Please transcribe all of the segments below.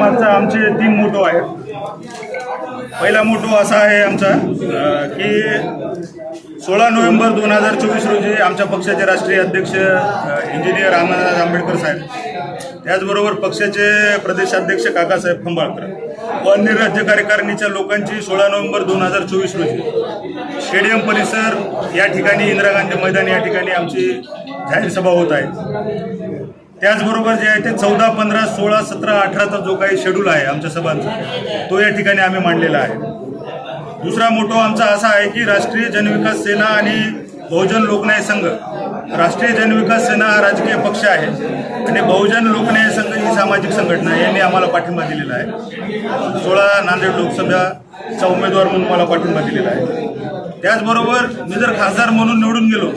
पाठीमागचा आमचे 3 मोटो आहेत। पहिला मोटो असा आहे आमचा की 16 नोव्हेंबर 2024 रोजी आमच्या पक्षाचे राष्ट्रीय अध्यक्ष इंजिनियर अण्णादादा आंबेडकर साहेब, त्याचबरोबर पक्षाचे प्रदेशाध्यक्ष काकासाहेब खंबाळकर व अन्य राज्य कार्यकारिणीच्या लोकांची 16 नोव्हेंबर 2024 रोजी स्टेडियम परिसर या ठिकाणी इंदिरा गांधी मैदान या ठिकाणी आमची जाहीर सभा होत आहे। त्याचबरोबर जे आहे ते 14, 15, 16, 17, 18चा जो काही शेड्यूल आहे आमच्या सभांचा तो या ठिकाणी आम्ही मांडलेला आहे। दुसरा मोटो आमचा असा आहे की राष्ट्रीय जनविकास सेना आणि बहुजन लोकन्याय संघ, राष्ट्रीय जनविकास सेना हा राजकीय पक्ष आहे आणि बहुजन लोकन्याय संघ ही सामाजिक संघटना, यांनी आम्हाला पाठिंबा दिलेला आहे। 16 नांदेड लोकसभेचा उमेदवार म्हणून मला पाठिंबा दिलेला आहे। त्याचबरोबर मी जर खासदार म्हणून निवडून गेलो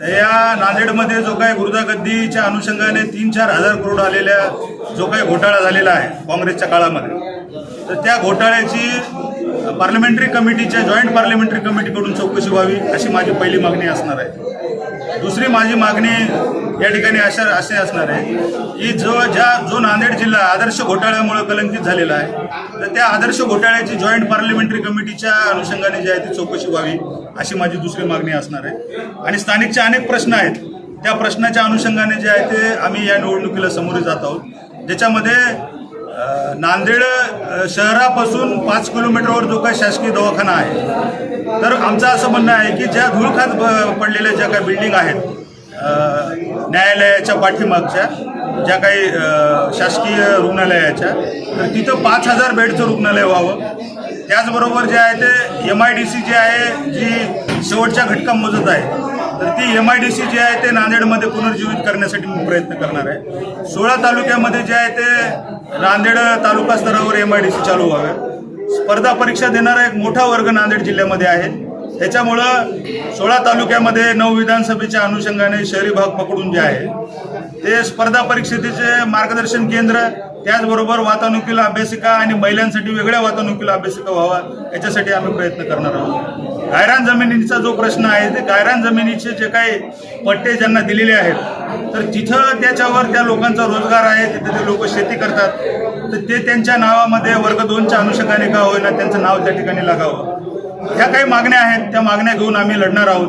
तर या नांदेडमध्ये जो काही गुरुदागद्दीच्या अनुषंगाने 3-4 हजार करोड आलेल्या जो काही घोटाळा झालेला आहे काँग्रेसच्या काळामध्ये, तर त्या घोटाळ्याची पार्लमेंटरी कमिटीच्या जॉईंट पार्लमेंटरी कमिटीकडून चौकशी व्हावी अशी माझी पहिली मागणी असणार आहे। दुसरी माझी मागणी या ठिकाणी अशी असणार आहे की जो नांदेड जिल्हा आदर्श घोटाळ्यामुळे कलंकित झालेला आहे, तर त्या आदर्श घोटाळ्याची जॉईंट पार्लमेंटरी कमिटीच्या अनुषंगाने जी आहे ती चौकशी व्हावी अशी माझी दुसरी मागणी असणार आहे। आणि स्थानिकचे अनेक प्रश्न आहेत, त्या प्रश्नाच्या अनुषंगाने जे आहे ते आम्ही या निवडणुकीला सामोरे जात आहोत, ज्याच्यामध्ये नांदेड शहरापासून 5 किलोमीटरवर जो काही शासकीय दवाखाना आहे, तर आमचं असं म्हणणं आहे की ज्या धुळखात पडलेल्या ज्या काही बिल्डिंग आहेत न्यायालयाच्या पाठीमागच्या ज्या काही शासकीय रुग्णालयाच्या, तर तिथं 5000 बेडचं रुग्णालय व्हावं। त्याचबरोबर जे आहे ते MIDC जे आहे जी शेवटच्या घटका मोजत आहे, तर ती MIDC जी आहे ते नांदेडमध्ये पुनर्जीवित करण्यासाठी मी प्रयत्न करणार आहे। 16 तालुक्यामध्ये जे आहे ते नांदेड तालुका स्तरावर MIDC चालू व्हावे। स्पर्धा परीक्षा देणारा एक मोठा वर्ग नांदेड जिल्ह्यामध्ये आहे, त्याच्यामुळं 16 तालुक्यामध्ये 9 विधानसभेच्या अनुषंगाने शहरी भाग पकडून जे आहे ते स्पर्धा परीक्षेचे मार्गदर्शन केंद्र, त्याचबरोबर वातानुकूल अभ्यासिका आणि महिलांसाठी वेगळ्या वातानुकूल अभ्यासिका व्हावा याच्यासाठी आम्ही प्रयत्न करणार आहोत। गायरान जमिनीचा जो प्रश्न आहे ते गायरान जमिनीचे जे काही पट्टे ज्यांना दिलेले आहेत, तर तिथं त्याच्यावर त्या लोकांचा रोजगार आहे, तिथे ते लोक शेती करतात, तर ते त्यांच्या नावामध्ये वर्ग 2च्या अनुषंगाने का होईना त्यांचं नाव त्या ठिकाणी लागावं। ह्या काही मागण्या आहेत, त्या मागण्या घेऊन आम्ही लढणार आहोत।